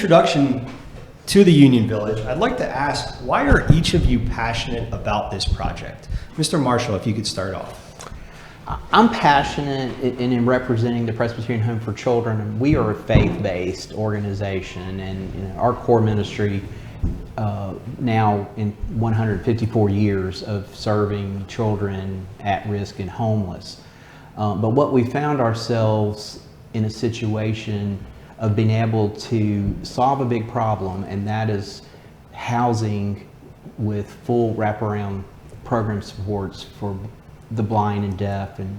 introduction to the Union Village, I'd like to ask, why are each of you passionate about this project? Mr. Marshall, if you could start off. I'm passionate in representing the Presbyterian Home for Children, and we are a faith-based organization, and our core ministry now in 154 years of serving children at risk and homeless. But what we found ourselves in a situation of being able to solve a big problem, and that is housing with full wraparound program supports for the blind and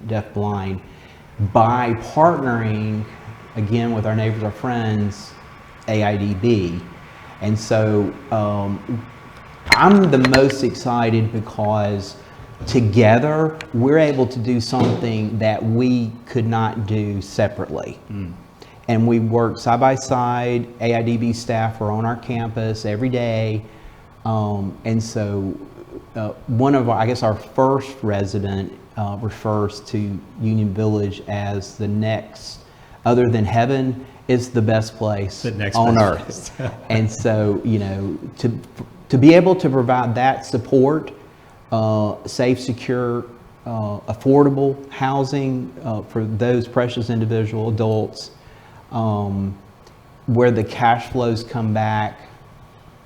deaf-blind, by partnering again with our neighbors, our friends, AIDB. And so I'm the most excited because together we're able to do something that we could not do separately. And we work side by side. AIDB staff are on our campus every day. And so one of our first resident refers to Union Village as the next, other than heaven, is the best place on earth. And so, to be able to provide that support, safe, secure, affordable housing for those precious individual adults, where the cash flows come back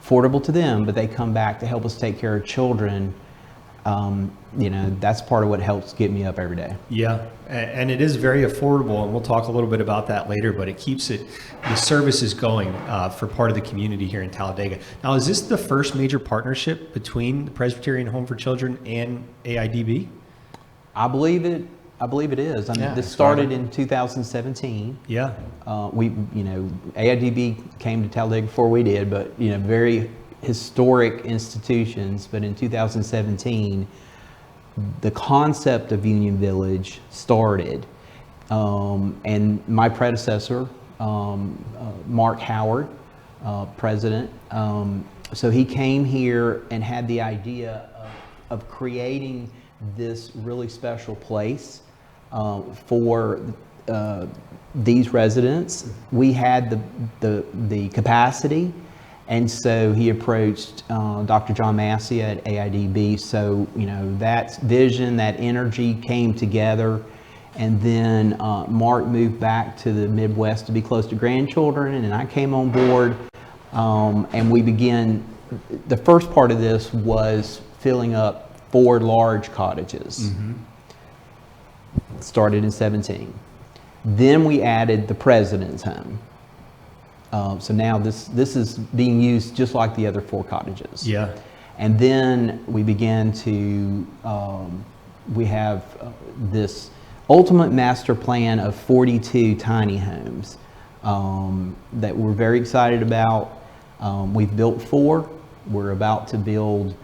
affordable to them, but they come back to help us take care of children. That's part of what helps get me up every day. Yeah, and it is very affordable, and we'll talk a little bit about that later, but it keeps the services going for part of the community here in Talladega. Now, is this the first major partnership between the Presbyterian Home for Children and AIDB? I believe it is. This started in 2017. Yeah. AIDB came to Talladega before we did, but very historic institutions. But in 2017, the concept of Union Village started, and my predecessor, Mark Howard, president. So he came here and had the idea of creating this really special place for these residents. We had the capacity, and so he approached Dr. John Massey at AIDB. So that vision, that energy came together, and then Mark moved back to the Midwest to be close to grandchildren, and I came on board, and we began. The first part of this was filling up 4 large cottages. Started in 17. Then we added the President's Home. So now this is being used just like the other 4 cottages. Yeah. And then we began to, we have this ultimate master plan of 42 tiny homes that we're very excited about. We've built 4. We're about to build,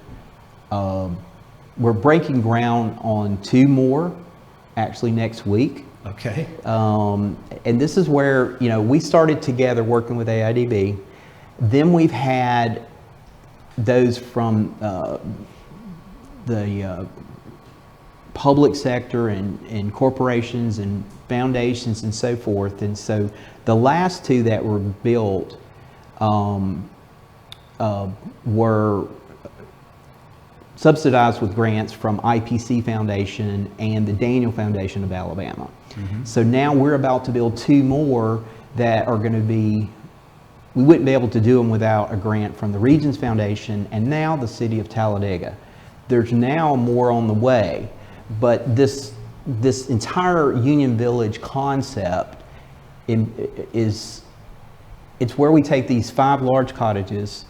we're breaking ground on 2 more actually next week. Okay. And this is where, we started together working with AIDB. Then we've had those from the public sector and corporations and foundations and so forth. And so the last 2 that were built were subsidized with grants from IPC Foundation and the Daniel Foundation of Alabama. So now we're about to build 2 more that are going to be, we wouldn't be able to do them without a grant from the Regions Foundation and now the City of Talladega. There's now more on the way, but this entire Union Village concept it's where we take these 5 large cottages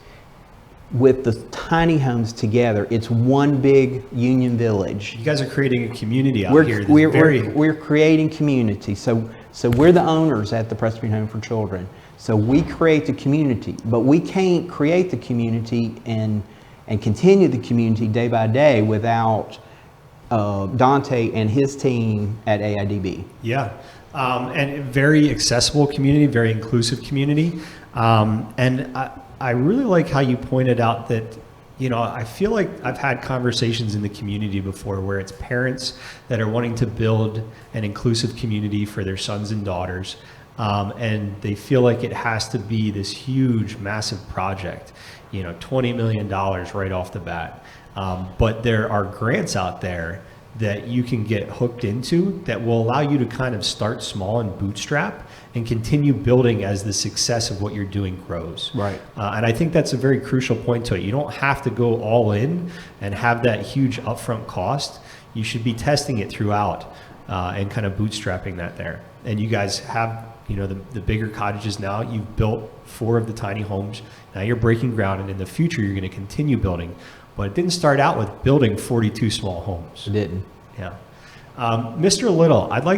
with the tiny homes together. It's one big Union Village. You guys are creating a community out here. We're creating community. So we're the owners at the Presbyterian Home for Children. So we create the community, but we can't create the community and continue the community day by day without Dante and his team at AIDB. Yeah, and very accessible community, very inclusive community. And I really like how you pointed out that, I feel like I've had conversations in the community before where it's parents that are wanting to build an inclusive community for their sons and daughters. and they feel like it has to be this huge, massive project, $20 million right off the bat. But there are grants out there that you can get hooked into that will allow you to kind of start small and bootstrap and continue building as the success of what you're doing grows. Right. And I think that's a very crucial point to it. You don't have to go all in and have that huge upfront cost. You should be testing it throughout and kind of bootstrapping that there. And you guys have, the bigger cottages now. You've built 4 of the tiny homes. Now you're breaking ground, and in the future you're going to continue building. But it didn't start out with building 42 small homes. It didn't. Yeah. Mr. Little, I'd like